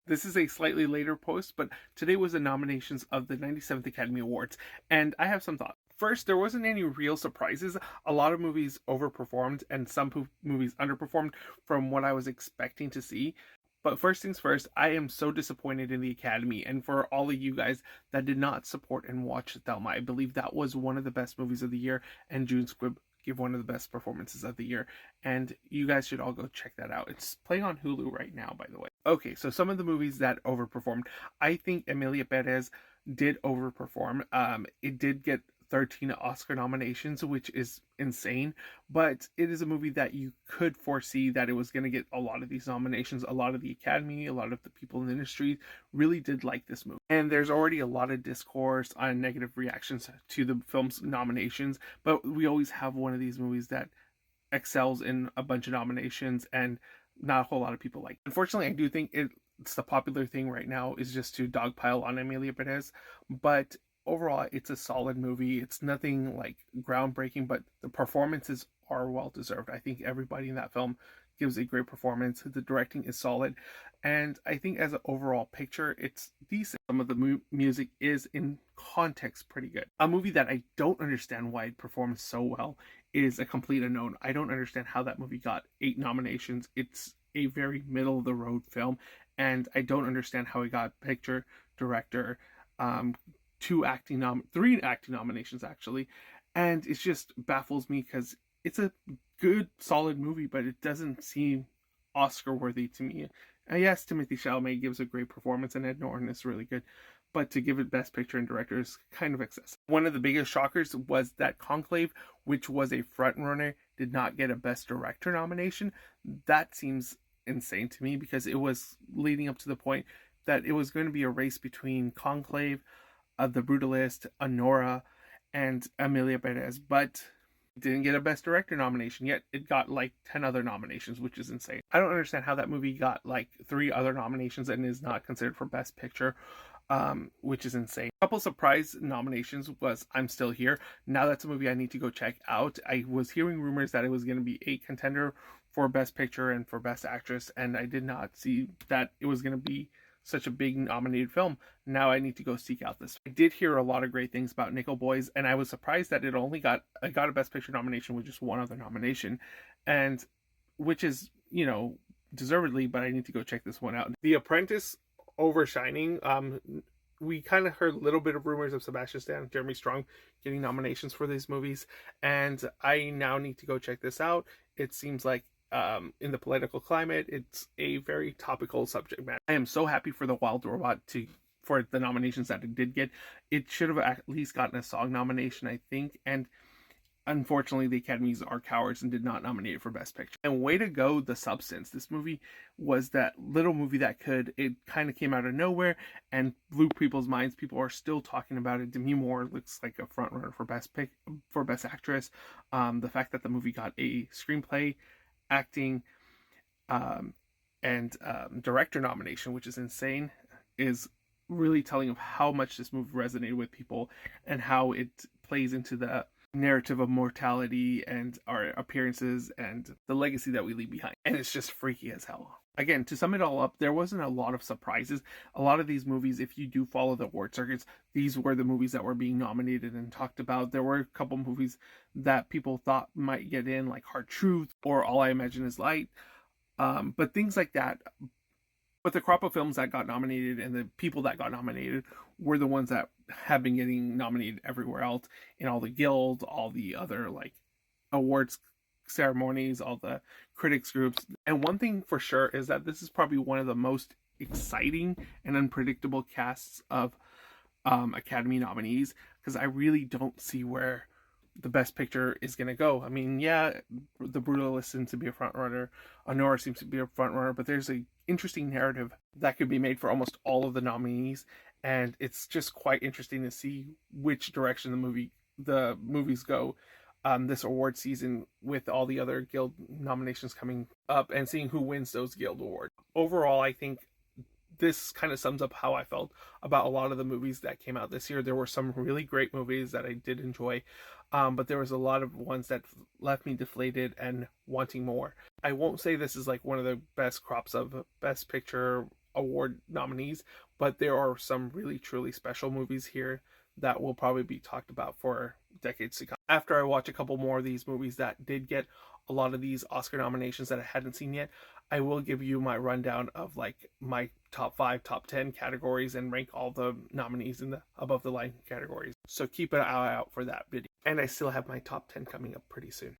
This is a slightly later post, but today was the nominations of the 97th Academy Awards, and I have some thoughts. First, there wasn't any real surprises. A lot of movies overperformed, and some movies underperformed from what I was expecting to see. But first things first, I am so disappointed in the Academy, and for all of you guys that did not support and watch Thelma. I believe that was one of the best movies of the year, and June Squibb gave one of the best performances of the year, and you guys should all go check that out. It's playing on Hulu right now, by the way. Okay, so some of the movies that overperformed. I think Emilia Perez did overperform. It did get 13 Oscar nominations, which is insane, but it is a movie that you could foresee that it was going to get a lot of these nominations. A lot of the Academy, a lot of the people in the industry really did like this movie. And there's already a lot of discourse on negative reactions to the film's nominations, but we always have one of these movies that excels in a bunch of nominations and not a whole lot of people like. Unfortunately, I do think it's the popular thing right now is just to dogpile on Emilia Perez, but overall, it's a solid movie. It's nothing like groundbreaking, but the performances are well deserved. I think everybody in that film gives a great performance. The directing is solid, and I think as an overall picture, it's decent. Some of the music is in context pretty good. A movie that I don't understand why it performs so well is A Complete Unknown. I don't understand how that movie got 8 nominations. It's a very middle of the road film, and I don't understand how it got picture, director, 3 acting nominations actually, and it just baffles me because it's a good solid movie, but it doesn't seem Oscar worthy to me. Yes, Timothée Chalamet gives a great performance and Ed Norton is really good, but to give it best picture and director is kind of excessive. One of the biggest shockers was that Conclave, which was a frontrunner, did not get a best director nomination. That seems insane to me because it was leading up to the point that it was going to be a race between Conclave, The Brutalist, Anora, and Emilia Perez, but it didn't get a Best Director nomination, yet it got like 10 other nominations, which is insane. I don't understand how that movie got like 3 other nominations and is not considered for Best Picture, which is insane. A couple surprise nominations was I'm Still Here. Now that's a movie I need to go check out. I was hearing rumors that it was going to be a contender for Best Picture and for Best Actress, and I did not see that it was going to be such a big nominated film. Now I need to go seek out this. I did hear a lot of great things about Nickel Boys, and I was surprised that it only got a Best Picture nomination with just one other nomination, and which is, deservedly, but I need to go check this one out. The Apprentice overshining. We kind of heard a little bit of rumors of Sebastian Stan and Jeremy Strong getting nominations for these movies, and I now need to go check this out. It seems like in the political climate, it's a very topical subject matter. I am so happy for The Wild Robot for the nominations that it did get. It should have at least gotten a song nomination, I think, and unfortunately the Academies are cowards and did not nominate it for Best Picture. And way to go, The Substance. This movie was that little movie that it kind of came out of nowhere and blew people's minds. People are still talking about it. Demi Moore looks like a frontrunner for Best Actress. The fact that the movie got a screenplay, acting, and director nomination, which is insane, is really telling of how much this movie resonated with people and how it plays into the narrative of mortality and our appearances and the legacy that we leave behind. And it's just freaky as hell. Again, to sum it all up, there wasn't a lot of surprises. A lot of these movies, if you do follow the award circuits, these were the movies that were being nominated and talked about. There were a couple movies that people thought might get in, like Hard Truth or All I Imagine Is Light, but things like that. But the crop of films that got nominated and the people that got nominated were the ones that have been getting nominated everywhere else in all the guilds, all the other like awards ceremonies, all the critics groups. And one thing for sure is that this is probably one of the most exciting and unpredictable casts of Academy nominees, because I really don't see where the Best Picture is going to go. I mean, yeah, The Brutalist seems to be a frontrunner, Honora seems to be a frontrunner, but there's an interesting narrative that could be made for almost all of the nominees, and it's just quite interesting to see which direction the movies go this award season, with all the other guild nominations coming up and seeing who wins those guild awards. Overall, I think this kind of sums up how I felt about a lot of the movies that came out this year. There were some really great movies that I did enjoy, but there was a lot of ones that left me deflated and wanting more. I won't say this is like one of the best crops of Best Picture Award nominees, but there are some really truly special movies here that will probably be talked about for decades to come. After I watch a couple more of these movies that did get a lot of these Oscar nominations that I hadn't seen yet, I will give you my rundown of like my top 5, top 10 categories and rank all the nominees in the above the line categories. So keep an eye out for that video. And I still have my top 10 coming up pretty soon.